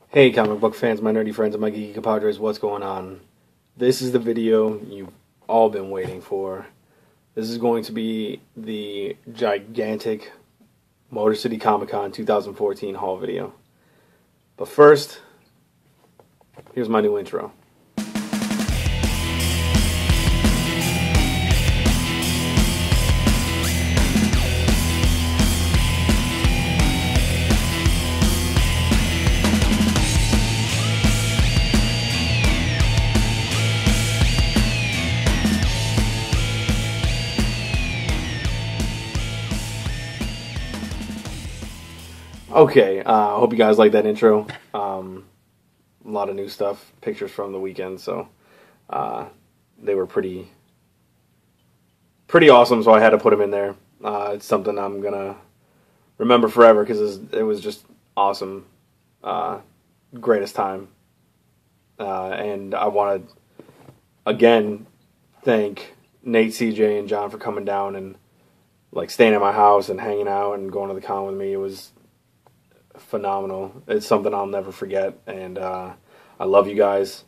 Hey comic book fans, my nerdy friends, and my geeky compadres, what's going on? This is the video you've all been waiting for. This is going to be the gigantic Motor City Comic Con 2014 haul video. But first, here's my new intro. Okay, I hope you guys like that intro. A lot of new stuff, pictures from the weekend, so they were pretty awesome, so I had to put them in there. It's something I'm going to remember forever because it was just awesome. Greatest time. And I want to, again, thank Nate, CJ, and John for coming down and like staying at my house and hanging out and going to the con with me. It was phenomenal. It's something I'll never forget, and I love you guys.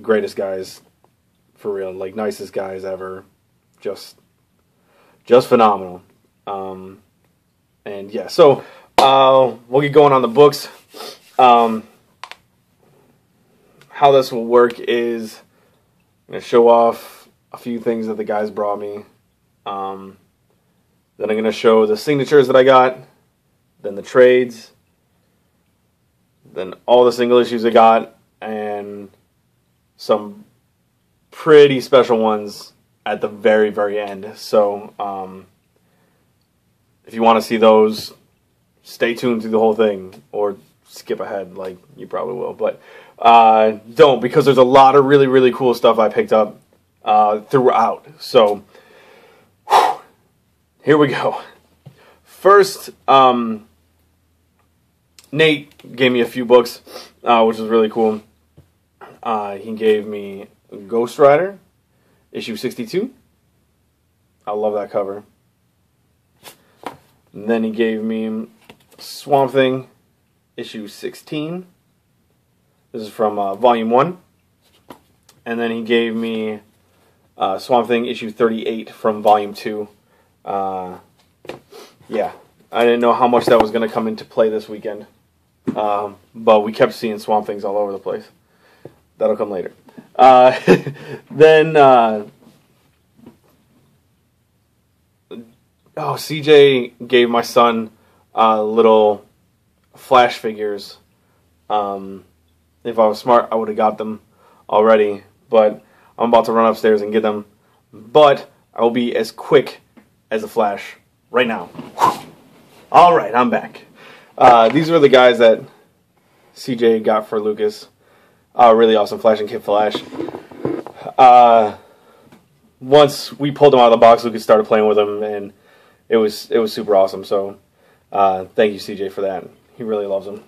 Greatest guys, for real, like nicest guys ever. Just phenomenal. And yeah, so we'll get going on the books. How this will work is I'm going to show off a few things that the guys brought me. Then I'm going to show the signatures that I got. Then the trades, then all the single issues I got, and some pretty special ones at the very, very end. So, if you want to see those, stay tuned through the whole thing, or skip ahead, like you probably will. But don't, because there's a lot of really, really cool stuff I picked up throughout. So, here we go. First, Nate gave me a few books, which was really cool. He gave me Ghost Rider, issue 62. I love that cover. And then he gave me Swamp Thing, issue 16. This is from volume 1. And then he gave me Swamp Thing, issue 38 from volume 2. Yeah, I didn't know how much that was going to come into play this weekend. But we kept seeing Swamp Things all over the place. That'll come later. Then, CJ gave my son little Flash figures. If I was smart, I would have got them already. But I'm about to run upstairs and get them. But I will be as quick as a Flash right now. Alright, I'm back. These were the guys that CJ got for Lucas. Really awesome Flash and Kid Flash. Once we pulled them out of the box, Lucas started playing with them, and it was super awesome. So thank you, CJ, for that. He really loves them.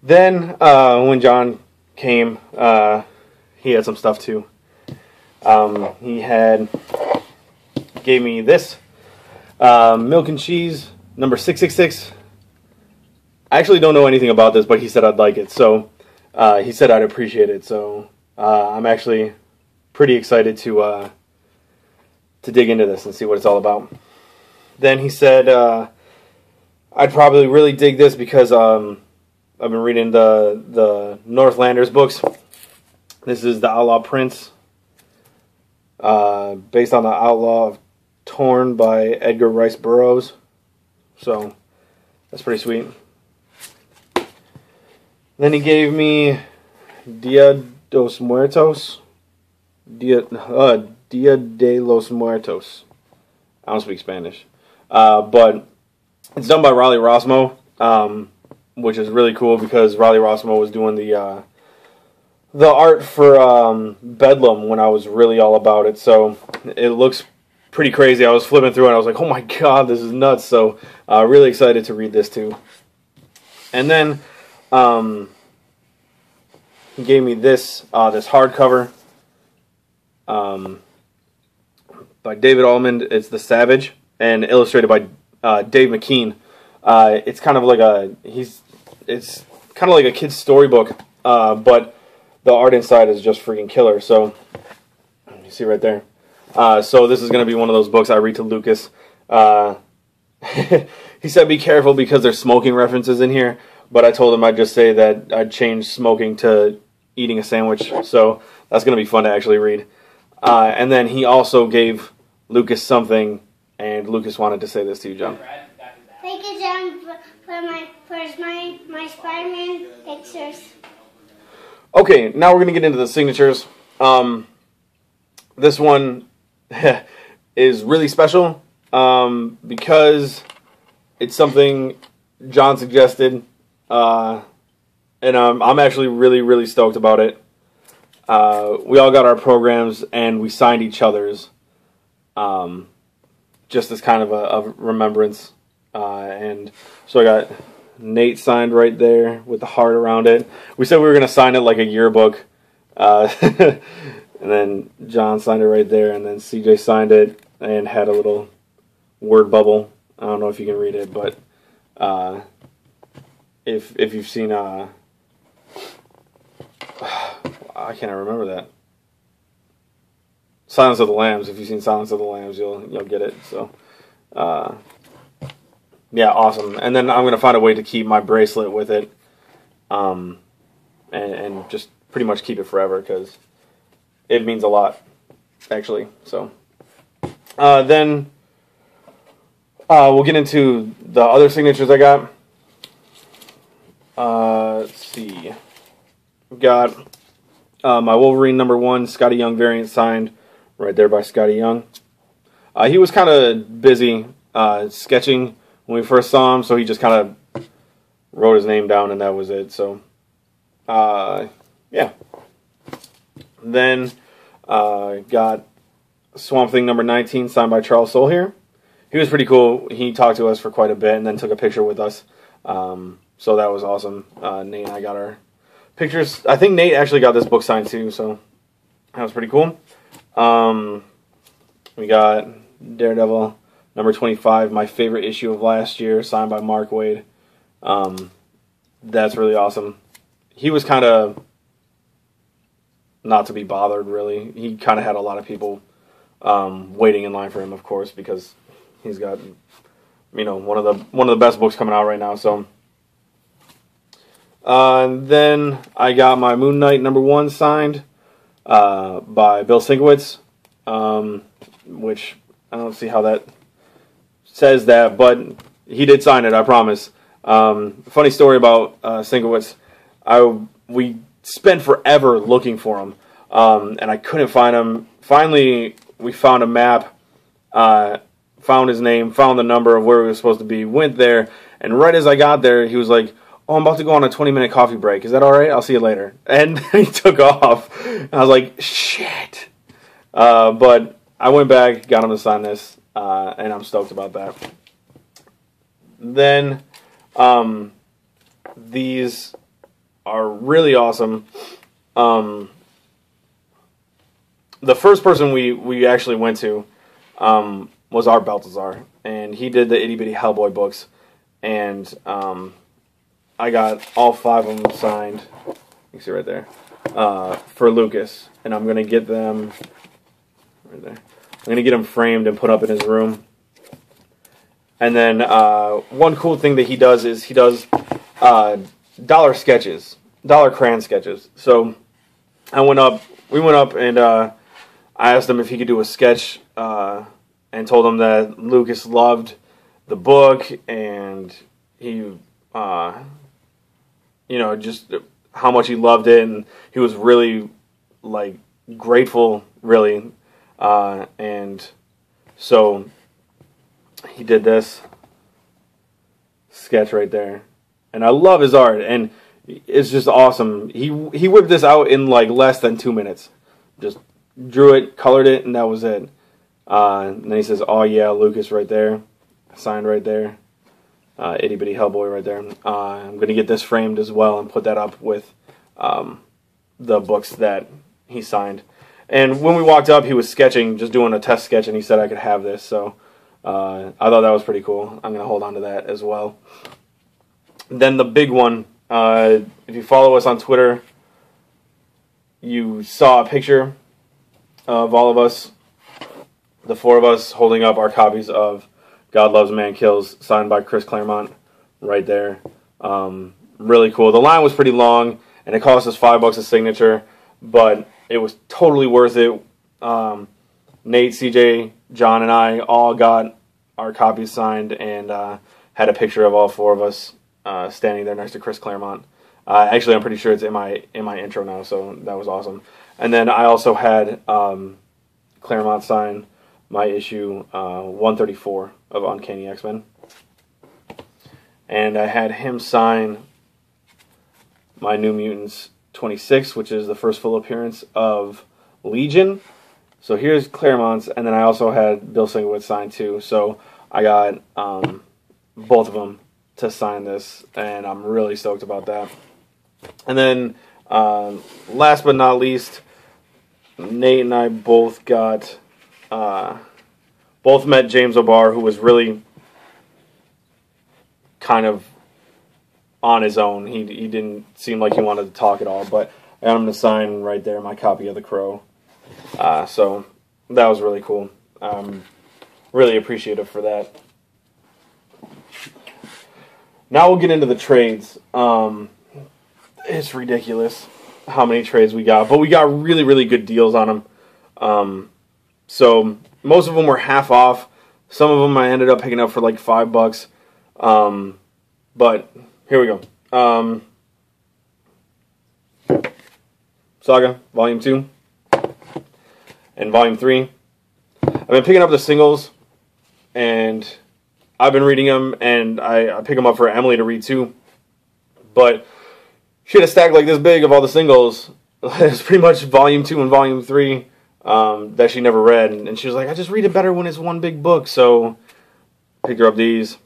Then when John came, he had some stuff too. He gave me this Milk and Cheese number 666. I actually don't know anything about this, but he said I'd like it, so he said I'd appreciate it. So I'm actually pretty excited to dig into this and see what it's all about. Then he said I'd probably really dig this because I've been reading the Northlanders books. This is the Outlaw Prince, based on the Outlaw of Torn by Edgar Rice Burroughs. So that's pretty sweet. Then he gave me Dia dos Muertos. Dia de los Muertos. I don't speak Spanish. But it's done by Riley Rossmo, which is really cool because Riley Rossmo was doing the art for Bedlam when I was really all about it. So it looks pretty crazy. I was flipping through it and I was like, oh my god, this is nuts. So really excited to read this too. And then he gave me this hardcover by David Allman. It's The Savage, and illustrated by Dave McKean. It's kind of like it's kind of like a kid's storybook, but the art inside is just freaking killer. So you see right there. So this is going to be one of those books I read to Lucas. He said be careful because there's smoking references in here, but I told him I'd just say that I'd change smoking to eating a sandwich, so that's going to be fun to actually read. And then he also gave Lucas something, and Lucas wanted to say this to you, John. Thank you, John, for my Spider-Man pictures. Okay, now we're going to get into the signatures. This one is really special because it's something John suggested, and I'm actually really, really stoked about it. We all got our programs, and we signed each other's, just as kind of a remembrance. And so I got Nate signed right there with the heart around it. We said we were going to sign it like a yearbook, and then John signed it right there, and then CJ signed it and had a little word bubble. I don't know if you can read it, but if you've seen I can't remember that. Silence of the Lambs. If you've seen Silence of the Lambs, you'll get it. So yeah, awesome. And then I'm gonna find a way to keep my bracelet with it, and just pretty much keep it forever because it means a lot, actually. So then we'll get into the other signatures I got. Let's see. We've got my Wolverine #1 Scotty Young variant signed right there by Scotty Young. He was kind of busy sketching when we first saw him, so he just kind of wrote his name down and that was it. So, yeah. Then got Swamp Thing #19 signed by Charles Soule here. He was pretty cool. He talked to us for quite a bit and then took a picture with us. So that was awesome. Nate and I got our pictures. I think Nate actually got this book signed too, so that was pretty cool. We got Daredevil #25, my favorite issue of last year, signed by Mark Waid. That's really awesome. He was kind of not to be bothered, really. He kind of had a lot of people waiting in line for him, of course, because he's got, one of the best books coming out right now. So, then I got my Moon Knight #1 signed by Bill Sienkiewicz, which I don't see how that says that, but he did sign it, I promise. Funny story about Sienkiewicz. We spent forever looking for him, and I couldn't find him. Finally, we found a map, found his name, found the number of where we were supposed to be, went there, and right as I got there, he was like, "Oh, I'm about to go on a 20-minute coffee break. Is that all right? I'll see you later." And he took off. And I was like, shit. But I went back, got him to sign this, and I'm stoked about that. Then these are really awesome. The first person we actually went to was Art Baltazar, and he did the Itty Bitty Hellboy books, and I got all 5 of them signed. You can see right there for Lucas, and I'm gonna get them right there. I'm gonna get them framed and put up in his room. And then one cool thing that he does is he does dollar sketches, dollar crayon sketches. So we went up, and I asked him if he could do a sketch, and told him that Lucas loved the book, and he, just how much he loved it, and he was really, grateful, really, and so he did this sketch right there, and I love his art, and it's just awesome. He whipped this out in less than 2 minutes, just drew it, colored it, and that was it. And then he says, "Oh yeah, Lucas," right there, signed right there, Itty Bitty Hellboy right there. I'm gonna get this framed as well and put that up with the books that he signed. And when we walked up, he was sketching, just doing a test sketch, and he said I could have this. So I thought that was pretty cool. I'm going to hold on to that as well. Then the big one, if you follow us on Twitter, you saw a picture of all of us, the four of us, holding up our copies of God Loves Man Kills, signed by Chris Claremont, right there. Really cool. The line was pretty long, and it cost us $5 a signature, but it was totally worth it. Nate, CJ, John, and I all got our copies signed and had a picture of all four of us standing there next to Chris Claremont. Actually, I'm pretty sure it's in my intro now, so that was awesome. And then I also had Claremont sign my issue 134 of Uncanny X-Men. And I had him sign my New Mutants 26, which is the first full appearance of Legion. So here's Claremont's, and then I also had Bill Singlewood sign too. So I got both of them to sign this, and I'm really stoked about that. And then last but not least, Nate and I both got both met James O'Barr, who was really kind of on his own. He didn't seem like he wanted to talk at all, but I got him to sign right there my copy of The Crow. So that was really cool. Really appreciative for that. Now we'll get into the trades. It's ridiculous how many trades we got, but we got really, really good deals on them. So most of them were half off. Some of them I ended up picking up for like $5. But here we go. Saga Volume 2 and Volume 3. I've been picking up the singles, and I've been reading them, and I pick them up for Emily to read too. But she had a stack like this big of all the singles. It's pretty much Volume 2 and Volume 3 that she never read. And she was like, I just read it better when it's one big book. So picked her up these.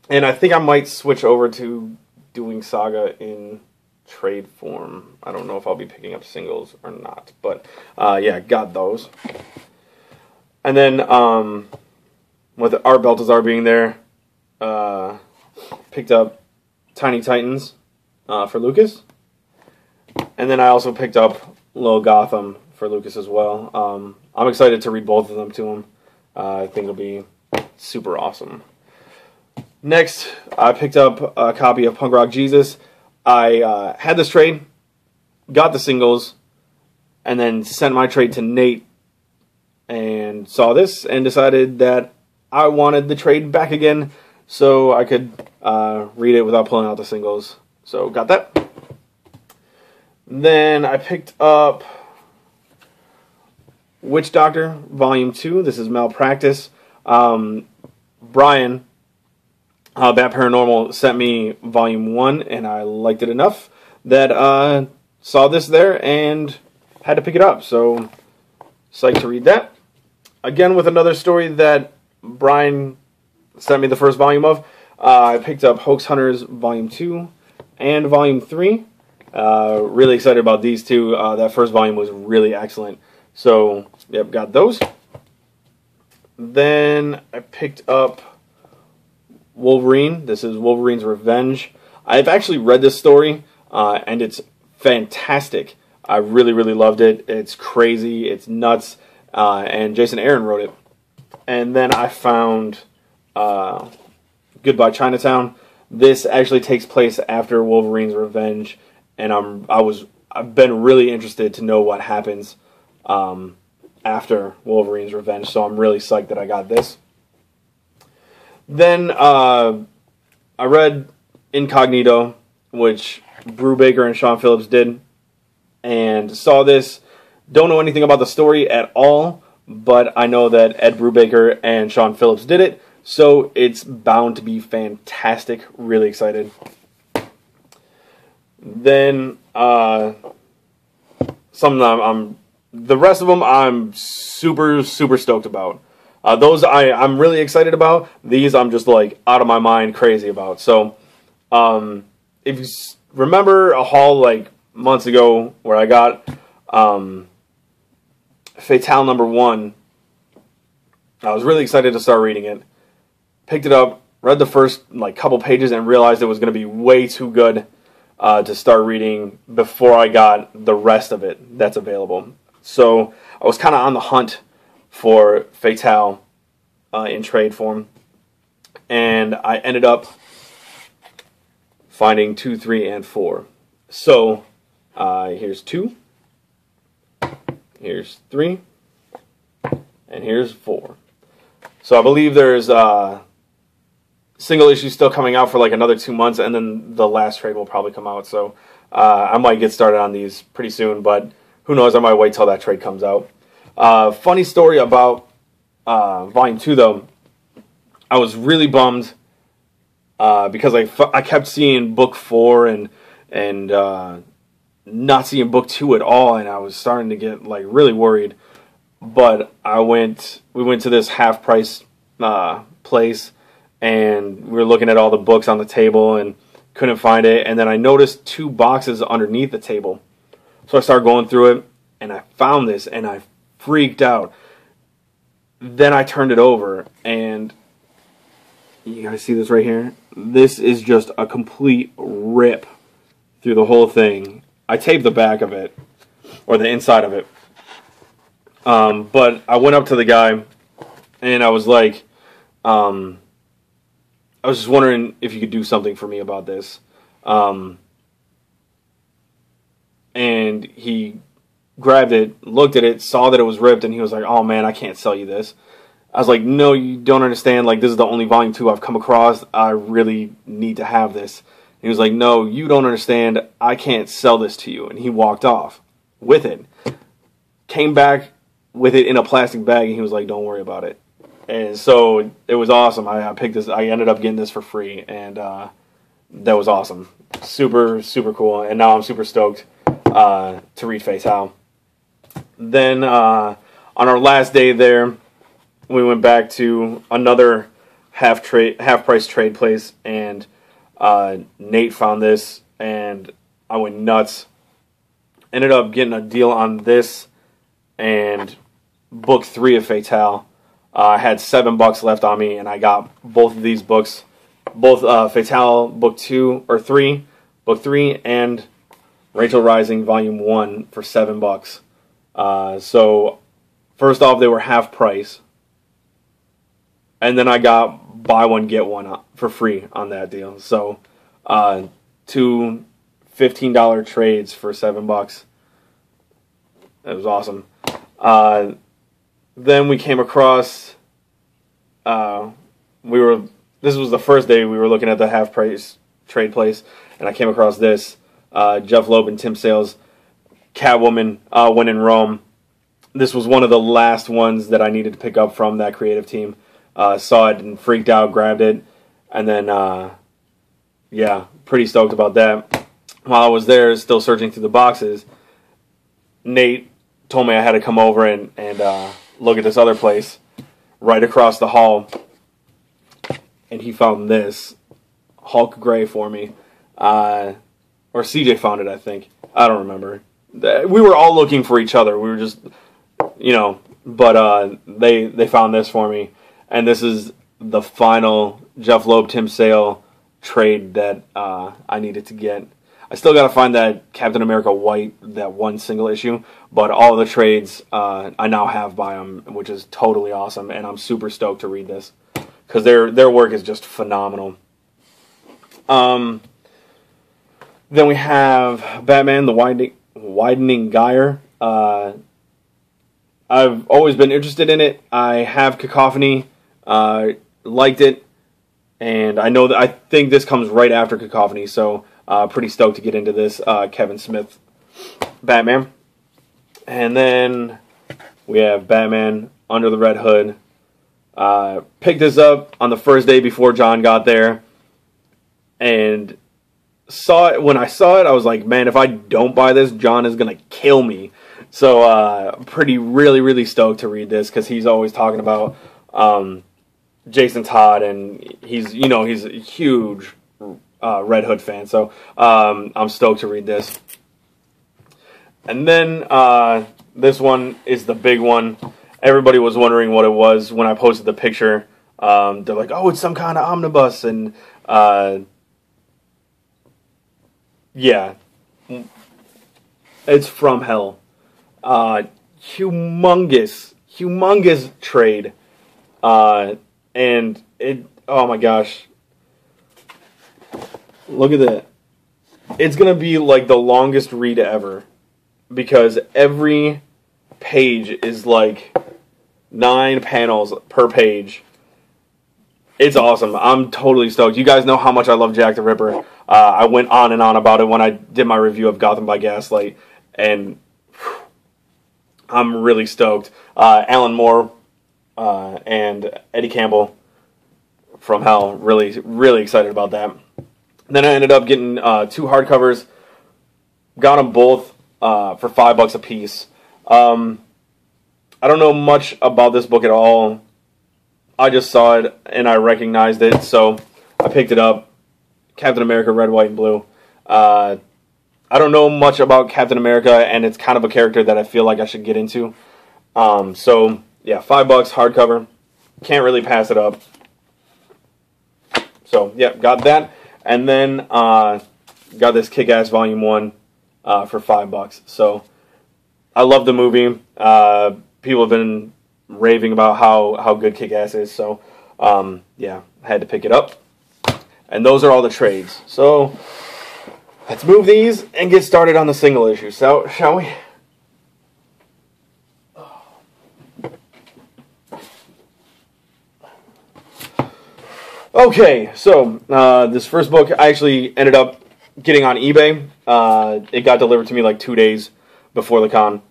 And I think I might switch over to doing Saga in trade form. I don't know if I'll be picking up singles or not. But yeah, got those. And then with Art Baltazar being there, picked up Tiny Titans for Lucas. And then I also picked up Little Gotham for Lucas as well. I'm excited to read both of them to him. I think it'll be super awesome. Next, I picked up a copy of Punk Rock Jesus. I had this trade, got the singles, and then sent my trade to Nate and saw this and decided that I wanted the trade back again so I could read it without pulling out the singles. So got that. Then I picked up Witch Doctor Volume 2. This is Malpractice. Brian, Bat Paranormal, sent me Volume 1, and I liked it enough that saw this there and had to pick it up. So psyched to read that. Again, with another story that Brian sent me the first volume of. I picked up Hoax Hunters Volume 2 and Volume 3. Really excited about these two. That first volume was really excellent. So, yep, got those. Then I picked up Wolverine. This is Wolverine's Revenge. I've actually read this story, and it's fantastic. I really, really loved it. It's crazy. It's nuts. And Jason Aaron wrote it. And then I found Goodbye Chinatown. This actually takes place after Wolverine's Revenge, and I've been really interested to know what happens after Wolverine's Revenge. So I'm really psyched that I got this. Then I read Incognito, which Brubaker and Sean Phillips did, and saw this. Don't know anything about the story at all, but I know that Ed Brubaker and Sean Phillips did it, so it's bound to be fantastic. Really excited. Then the rest of them I'm super, super stoked about. Those I'm really excited about. These I'm just like out of my mind crazy about. So if you remember a haul like months ago where I got Fatale #1, I was really excited to start reading it. Picked it up, read the first couple pages, and realized it was going to be way too good to start reading before I got the rest of it that's available. So I was kind of on the hunt for Fatale in trade form, and I ended up finding 2, 3, and 4. So here's 2, here's 3, and here's 4. So I believe there's single issues still coming out for another 2 months, and then the last trade will probably come out. So I might get started on these pretty soon, but who knows? I might wait till that trade comes out. Funny story about Volume 2, though. I was really bummed because I kept seeing Book 4 and not seeing Book 2 at all, and I was starting to get really worried. But we went to this half-price place, and we were looking at all the books on the table and couldn't find it. And then I noticed 2 boxes underneath the table. So I started going through it, and I found this, and I freaked out. Then I turned it over, and you guys see this right here? This is just a complete rip through the whole thing. I taped the back of it, or the inside of it. But I went up to the guy, and I was like, I was just wondering if you could do something for me about this. And he grabbed it, looked at it, saw that it was ripped, and he was like, oh man, I can't sell you this. I was like, no, you don't understand. This is the only Volume 2 I've come across. I really need to have this. And he was like, no, you don't understand. I can't sell this to you. And he walked off with it. Came back with it in a plastic bag, and he was like, don't worry about it. And so it was awesome. I picked this. I ended up getting this for free, and that was awesome. Super, super cool. And now I'm super stoked to read Fatale. Then on our last day there, we went back to another half-price trade place, and Nate found this, and I went nuts. Ended up getting a deal on this and Book 3 of Fatale. I had $7 left on me, and I got both of these books, both Fatale Book 2 or 3, Book 3, and Rachel Rising Volume 1 for $7. So first off, they were half price, and then I got buy one get one for free on that deal. So 2 $15 trades for $7. It was awesome. Then we came across. This was the first day we were looking at the half price trade place, and I came across this Jeff Loeb and Tim Sale's Catwoman When in Rome. This was one of the last ones that I needed to pick up from that creative team. Saw it and freaked out, grabbed it, and then yeah, pretty stoked about that. While I was there, still searching through the boxes, Nate told me I had to come over and look at this other place right across the hall, and he found this Hulk Gray for me, or CJ found it, I think. I don't remember. We were all looking for each other. We were just, but they found this for me, and this is the final Jeff Loeb Tim Sale trade that I needed to get. I still got to find that Captain America White, that one single issue, but all the trades I now have by them, which is totally awesome, and I'm super stoked to read this because their work is just phenomenal. Then we have Batman: The Widening Gyre. I've always been interested in it. I have Cacophony, liked it, and I think this comes right after Cacophony, so pretty stoked to get into this Kevin Smith Batman. And then we have Batman Under the Red Hood. Picked this up on the first day before John got there, and saw it. When I saw it, I was like, man, if I don't buy this, John is gonna kill me. So really, really stoked to read this because he's always talking about Jason Todd, and he's a huge Red Hood fan. So I'm stoked to read this. And then this one is the big one, everybody was wondering what it was when I posted the picture. They're like, oh, it's some kind of omnibus, and yeah, it's From Hell. Humongous trade, and it. Oh my gosh, look at that! It's gonna be like the longest read ever, because every page is like 9 panels per page. It's awesome. I'm totally stoked. You guys know how much I love Jack the Ripper. I went on and on about it when I did my review of Gotham by Gaslight, and I'm really stoked. Alan Moore and Eddie Campbell from Hell, really excited about that. Then I ended up getting 2 hardcovers. Got them both for $5 a piece. I don't know much about this book at all. I just saw it and I recognized it, so I picked it up. Captain America, Red, White, and Blue. I don't know much about Captain America, and it's kind of a character that I feel like I should get into. So, yeah, $5 hardcover. Can't really pass it up. So, yeah, got that. And then got this Kick-Ass Volume 1 for $5. So, I love the movie. People have been raving about how good Kick-Ass is. So, yeah, I had to pick it up. And those are all the trades. So, let's move these and get started on the single issue. So, shall we? Okay, so this first book I actually ended up getting on eBay. It got delivered to me like 2 days before the con.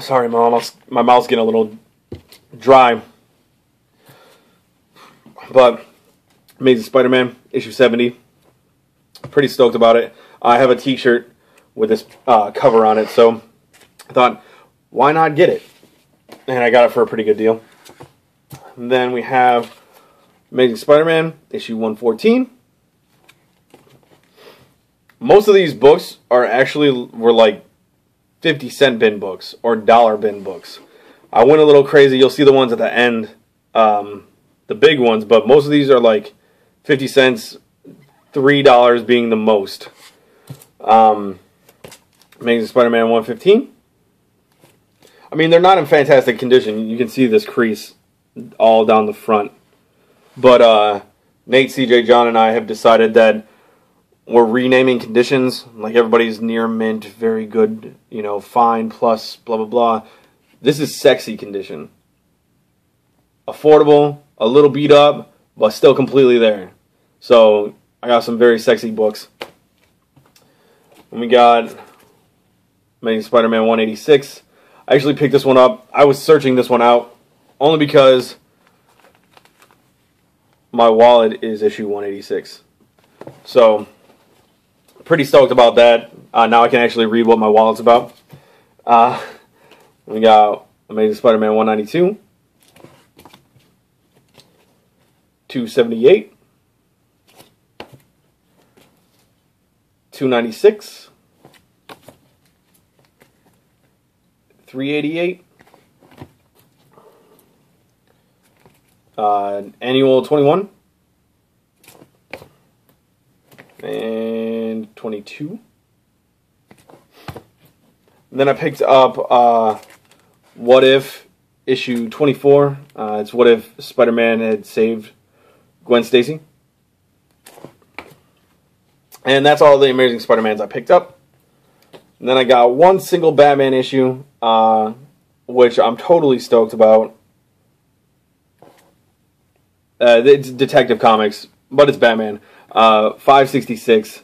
Sorry, my mouth's getting a little dry. But Amazing Spider-Man, issue 70. Pretty stoked about it. I have a t-shirt with this cover on it, so I thought, why not get it? And I got it for a pretty good deal. And then we have Amazing Spider-Man, issue 114. Most of these books were like 50-cent bin books or dollar bin books. I went a little crazy. You'll see the ones at the end, the big ones, but most of these are like 50 cents, $3 being the most. Amazing Spider-Man 115. I mean, they're not in fantastic condition. You can see this crease all down the front. But Nate, CJ, John, and I have decided that we're renaming conditions. Like everybody's near mint, very good, fine, plus, blah, blah, blah. This is sexy condition. Affordable, a little beat up, but still completely there. So I got some very sexy books. And we got Amazing Spider-Man 186. I actually picked this one up. I was searching this one out only because my wallet is issue 186. So, pretty stoked about that. Now I can actually read what my wallet's about. We got Amazing Spider-Man 192. 278. 296. 388. Annual 21. And 22. And then I picked up What If issue 24. It's What If Spider-Man had saved Gwen Stacy. And that's all the Amazing Spider-Mans I picked up. And then I got one single Batman issue, which I'm totally stoked about. It's Detective Comics, but it's Batman. 566.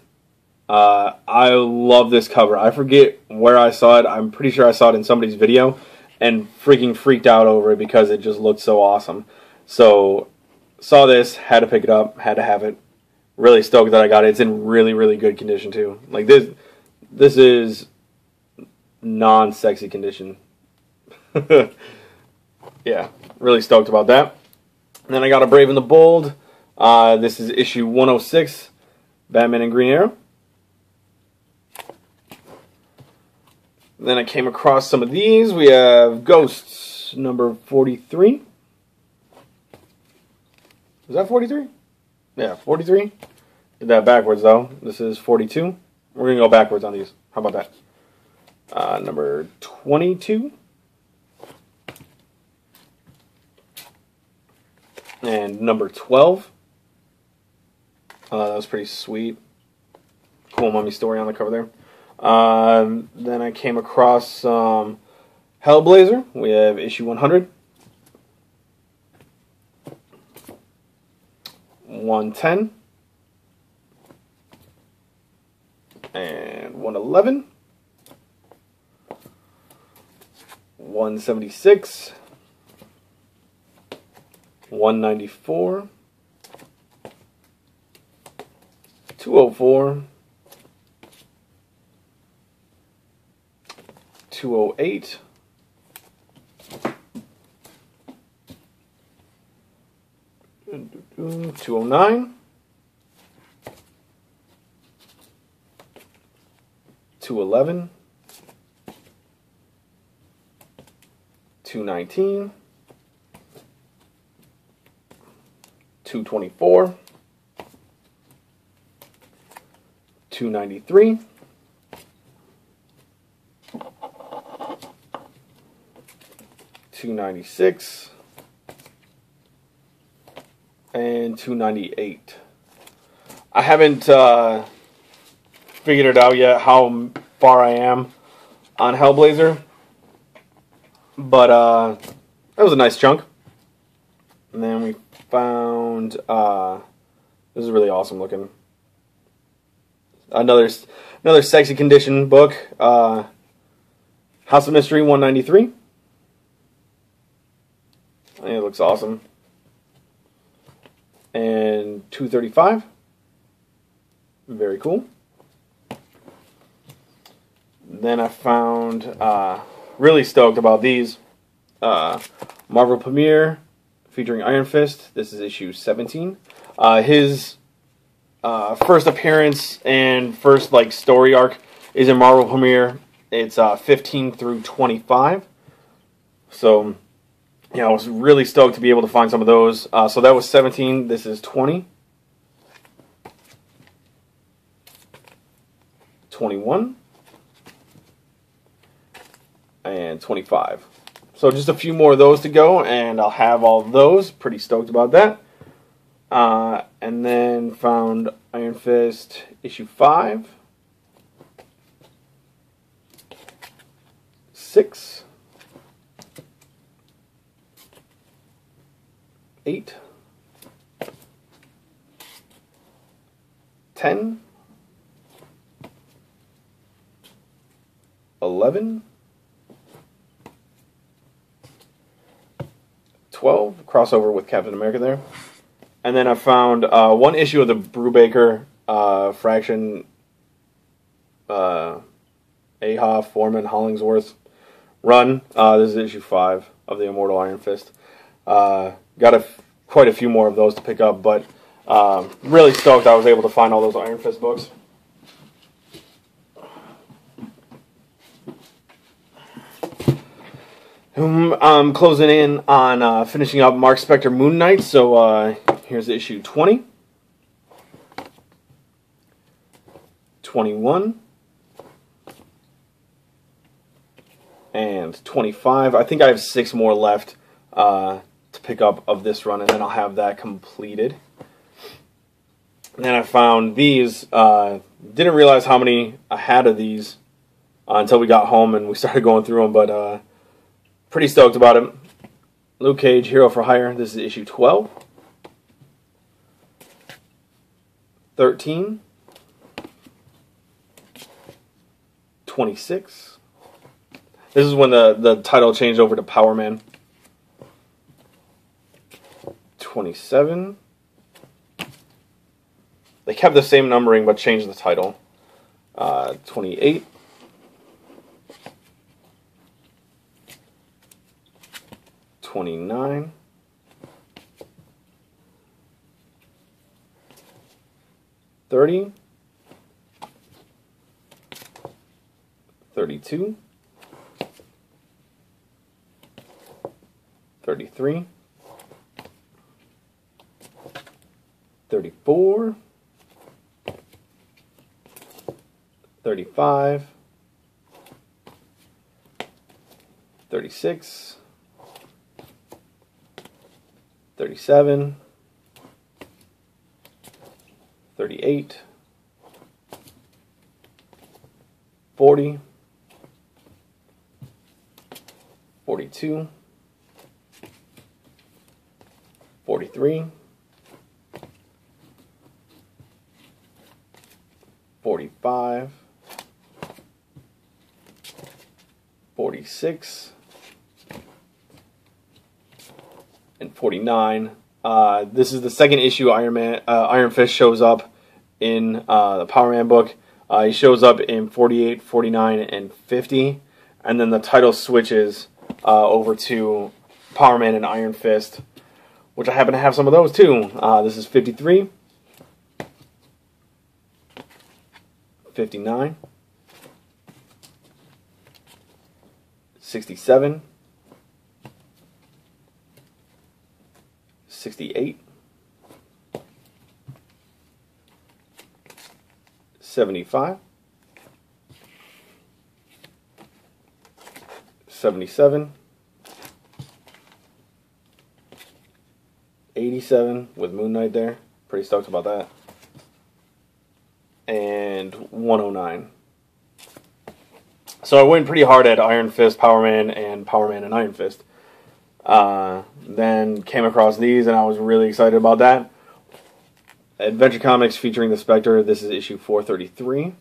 I love this cover. I forget where I saw it. I'm pretty sure I saw it in somebody's video and freaking freaked out over it because it just looked so awesome. So, saw this, had to pick it up, had to have it. Really stoked that I got it. It's in really, really good condition too. Like this is non-sexy condition. Yeah, really stoked about that. And then I got a Brave and the Bold. This is issue 106, Batman and Green Arrow. Then I came across some of these. We have Ghosts, number 43. Is that 43? Yeah, 43. Did that backwards, though. This is 42. We're going to go backwards on these. How about that? Number 22. And number 12. That was pretty sweet. Cool mummy story on the cover there. Then I came across Hellblazer. We have issue 100. 110. And 111. 176. 194. 204. 208. 209. 211. 219. 224. 293. 296. And 298. I haven't figured it out yet how far I am on Hellblazer, but that was a nice chunk. And then we found this is really awesome looking. Another Sexy Condition book, House of Mystery 193. I think it looks awesome. And 235. Very cool. Then I found, really stoked about these. Marvel Premiere featuring Iron Fist. This is issue 17. His first appearance and first story arc is in Marvel Premiere. It's 15 through 25. So, yeah, I was really stoked to be able to find some of those. So that was 17. This is 20. 21. And 25. So just a few more of those to go, and I'll have all of those. Pretty stoked about that. And then found Iron Fist issue 5. 6. 8. 10. 11. 12, crossover with Captain America there. And then I found one issue of the Brubaker Fraction Aja Foreman Hollingsworth run. This is issue 5 of the Immortal Iron Fist. Got quite a few more of those to pick up, but really stoked I was able to find all those Iron Fist books. I'm closing in on finishing up Mark Spector Moon Knight, so here's issue 20, 21, and 25. I think I have 6 more left to pick up of this run, and then I'll have that completed. And then I found these. Didn't realize how many I had of these until we got home and we started going through them, but pretty stoked about it. Luke Cage, Hero for Hire. This is issue 12. 13. 26. This is when the title changed over to Power Man. 27. They kept the same numbering but changed the title. 28. 29. 30. 32. 33, 34, 35, 36, 37, 38, 40, 42, 43, 45, 46, and 49. This is the second issue Iron Fist shows up in the Power Man book. He shows up in 48, 49, and 50. And then the title switches over to Power Man and Iron Fist, which I happen to have some of those too. This is 53, 59, 67, 68, 75, 77, 87 with Moon Knight there. Pretty stoked about that. And 109. So I went pretty hard at Iron Fist, Power Man, and Iron Fist. Then came across these, and I was really excited about that. Adventure Comics featuring the Spectre. This is issue 433.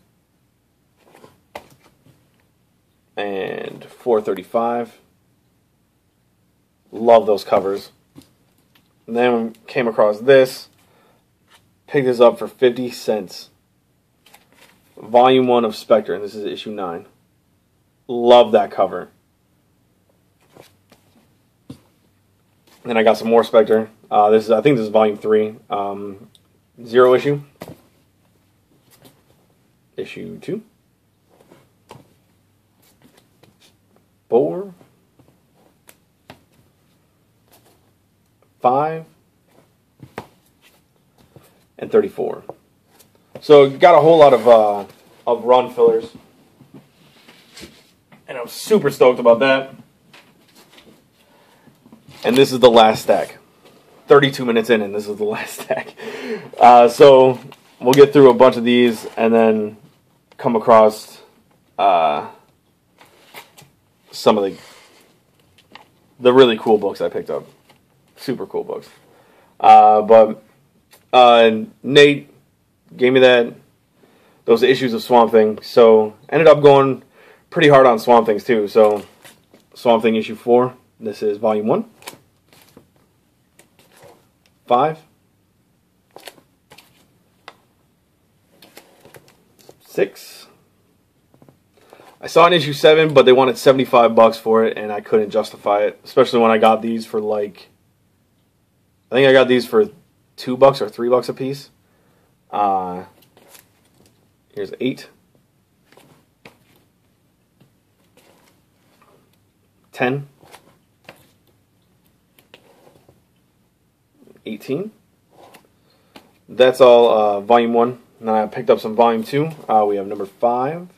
And 435. Love those covers. And then came across this. Picked this up for 50 cents. Volume 1 of Spectre, and this is issue 9. Love that cover. Then I got some more Spectre. I think this is volume 3. Zero issue. Issue 2. 4. 5. And 34. So got a whole lot of run fillers. And I'm super stoked about that. And this is the last stack. 32 minutes in, and this is the last stack. So we'll get through a bunch of these and then come across some of the really cool books I picked up. Super cool books. But Nate gave me those issues of Swamp Thing. So ended up going pretty hard on Swamp Things too. So Swamp Thing issue 4. This is volume 1. 5. 6. I saw an issue 7, but they wanted $75 for it, and I couldn't justify it. Especially when I got these for I think I got these for $2 or $3 a piece. Here's 8. 10. 18. That's all volume 1. And then I picked up some volume 2. We have number 5.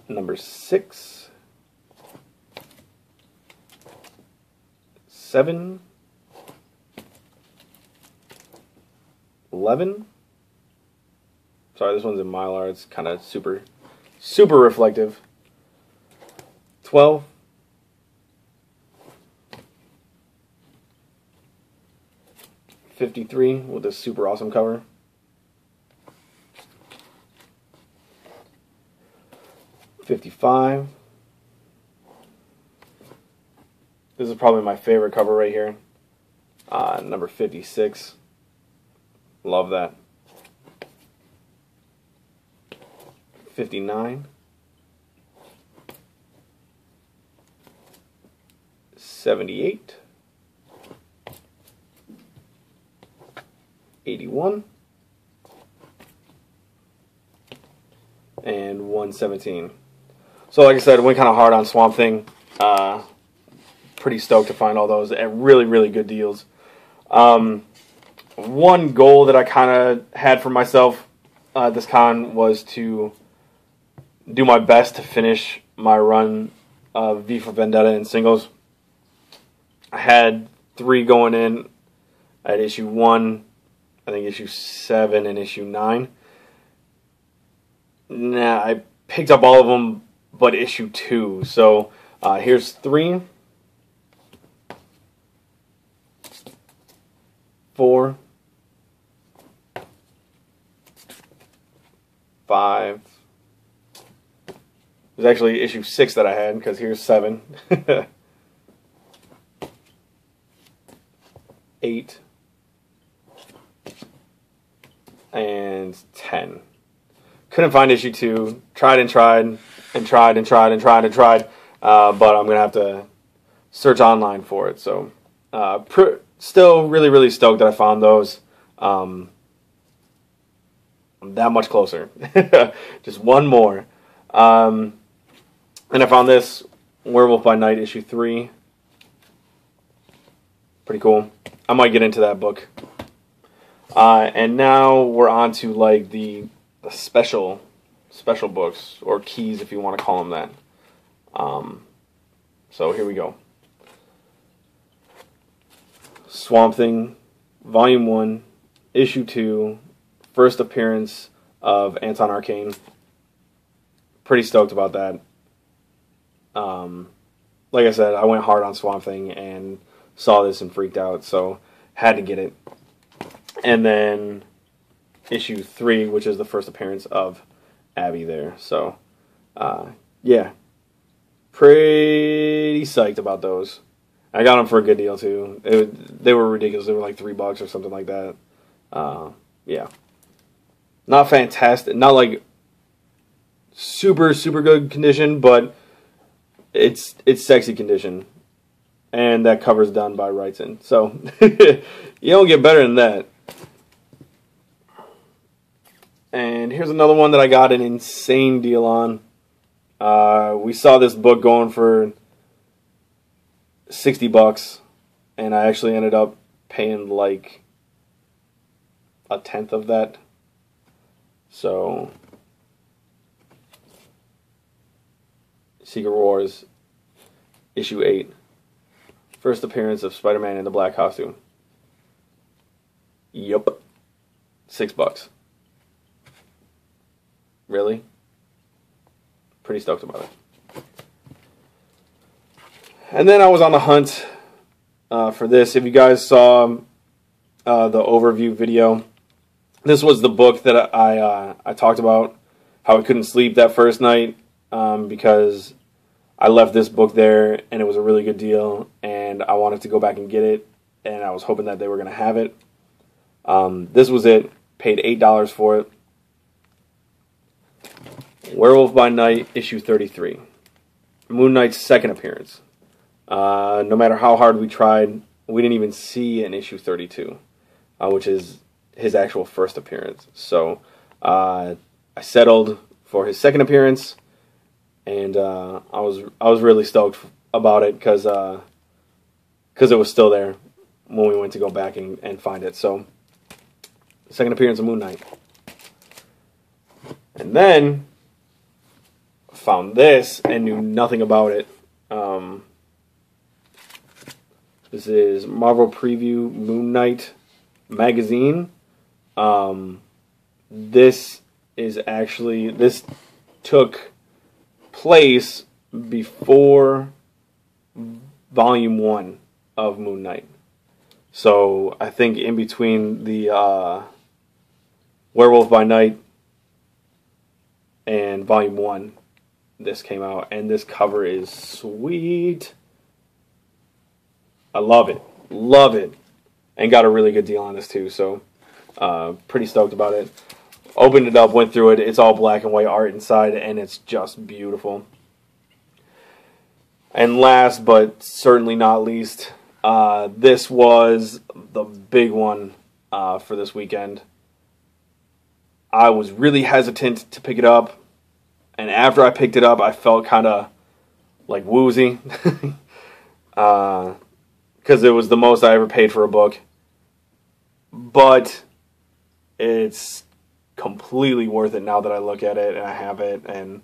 Number 6. 7. 11. Sorry, this one's in Mylar. It's kind of super reflective. 12. 53 with a super awesome cover. 55. This is probably my favorite cover right here. Number 56. Love that. 59. 78. 81. And 117. So like I said, went kind of hard on Swamp Thing. pretty stoked to find all those at really, really good deals. One goal that I kind of had for myself this con was to do my best to finish my run of V for Vendetta in singles. I had 3 going in at issue 1, I think issue 7, and issue 9. Nah, I picked up all of them but issue 2. So here's 3, 4, 5. It was actually issue 6 that I had, because here's 7. 8. And 10. Couldn't find issue 2. Tried and tried and tried and tried and tried and tried. But I'm going to have to search online for it. So still really, really stoked that I found those. I'm that much closer. Just one more. And I found this Werewolf by Night issue 3. Pretty cool. I might get into that book. And now we're on to like the special books, or keys if you want to call them that. So here we go. Swamp Thing, Volume 1, Issue 2, first appearance of Anton Arcane. Pretty stoked about that. Like I said, I went hard on Swamp Thing and saw this and freaked out, so had to get it. And then issue 3, which is the first appearance of Abby there. So, yeah, pretty psyched about those. I got them for a good deal too. They were ridiculous. They were like $3 or something like that. Yeah, not fantastic, not like super good condition, but it's sexy condition, and that cover's done by Wrightson. So you don't get better than that. And here's another one that I got an insane deal on. We saw this book going for $60, and I actually ended up paying like 1/10 of that. So, Secret Wars, issue 8, first appearance of Spider-Man in the black costume. Yup, $6. Really? Pretty stoked about it. And then I was on the hunt for this. If you guys saw the overview video, this was the book that I talked about, how I couldn't sleep that first night because I left this book there and it was a really good deal and I wanted to go back and get it, and I was hoping that they were going to have it. This was it. Paid $8 for it. Werewolf by Night, issue 33. Moon Knight's second appearance. No matter how hard we tried, we didn't even see an issue 32, which is his actual first appearance. So I settled for his second appearance, and I was really stoked about it because it was still there when we went to go back and find it. So second appearance of Moon Knight. And then found this and knew nothing about it. This is Marvel Preview Moon Knight magazine. This took place before Volume 1 of Moon Knight. So I think in between the Werewolf by Night and Volume 1, this came out, and this cover is sweet. I love it, and got a really good deal on this too, so pretty stoked about it. Opened it up, went through it, it's all black and white art inside, and it's just beautiful. And last, but certainly not least, this was the big one for this weekend. I was really hesitant to pick it up, and after I picked it up, I felt kind of like woozy. because it was the most I ever paid for a book. But it's completely worth it now that I look at it and I have it, and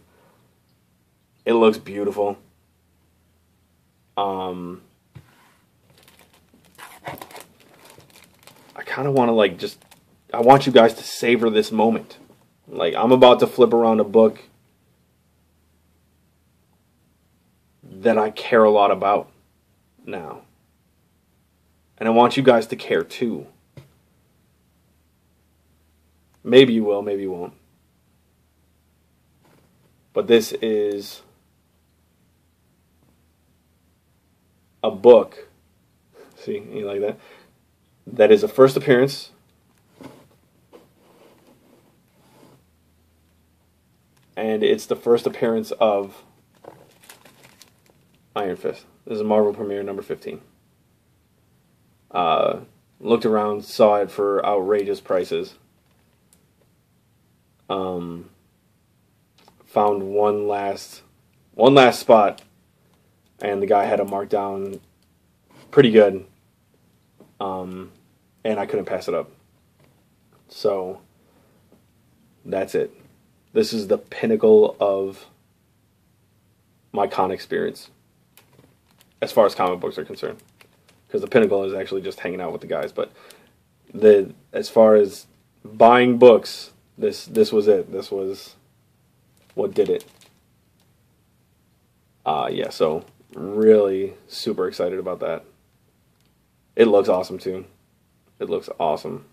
it looks beautiful. I kind of want to I want you guys to savor this moment. Like, I'm about to flip around a book that I care a lot about now. And I want you guys to care too. Maybe you will, maybe you won't. But this is a book. See, you like that? That is a first appearance. And it's the first appearance of Iron Fist. This is Marvel Premiere number 15. Looked around, saw it for outrageous prices. Found one last spot, and the guy had it marked down pretty good. And I couldn't pass it up. So that's it. This is the pinnacle of my con experience, as far as comic books are concerned. Because the pinnacle is actually just hanging out with the guys. But as far as buying books, this was it. This was what did it. Yeah, so really super excited about that. It looks awesome too. It looks awesome.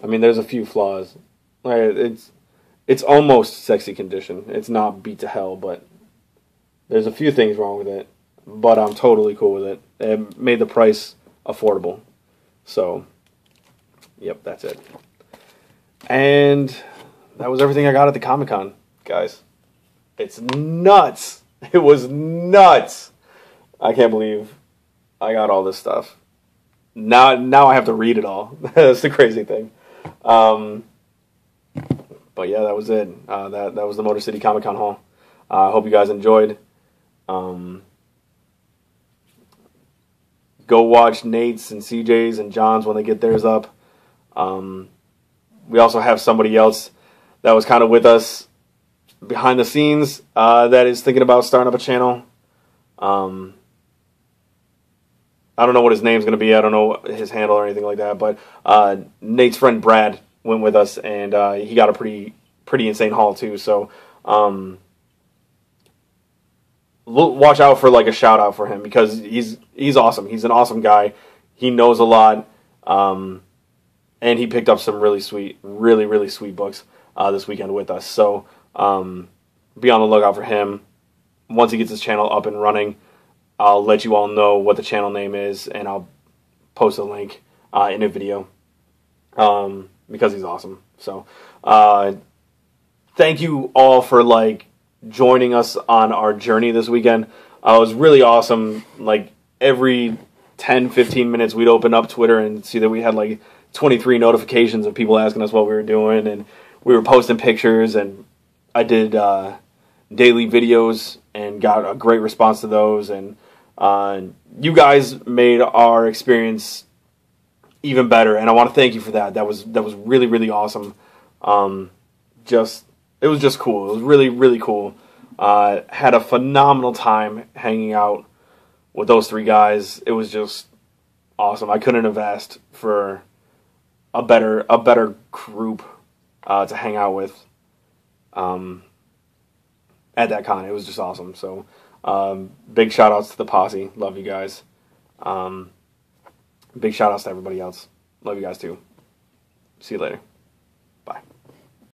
I mean, there's a few flaws. It's almost sexy condition. It's not beat to hell, but there's a few things wrong with it. But I'm totally cool with it. It made the price affordable. So, yep, that's it. And that was everything I got at the Comic-Con, guys. It's nuts. It was nuts. I can't believe I got all this stuff. Now I have to read it all. That's the crazy thing. But yeah, that was it. That was the Motor City Comic Con haul. I hope you guys enjoyed. Go watch Nate's and CJ's and John's when they get theirs up. We also have somebody else that was kind of with us behind the scenes that is thinking about starting up a channel. I don't know what his name's going to be. I don't know his handle or anything like that. But Nate's friend Brad went with us, and he got a pretty insane haul too. So watch out for a shout out for him, because he's awesome. He's an awesome guy. He knows a lot, and he picked up some really sweet books this weekend with us. So be on the lookout for him. Once he gets his channel up and running, I'll let you all know what the channel name is, and I'll post a link in a video, because he's awesome. So thank you all for joining us on our journey this weekend. It was really awesome. Every 10-15 minutes we'd open up Twitter and see that we had 23 notifications of people asking us what we were doing, and we were posting pictures, and I did daily videos and got a great response to those, and you guys made our experience even better, and I want to thank you for that. That was really awesome. It was just cool. It was really cool. Had a phenomenal time hanging out with those three guys. It was just awesome. I couldn't have asked for a better group to hang out with at that con. It was just awesome. So big shout outs to the posse. Love you guys. Big shout outs to everybody else. Love you guys too. See you later. Bye.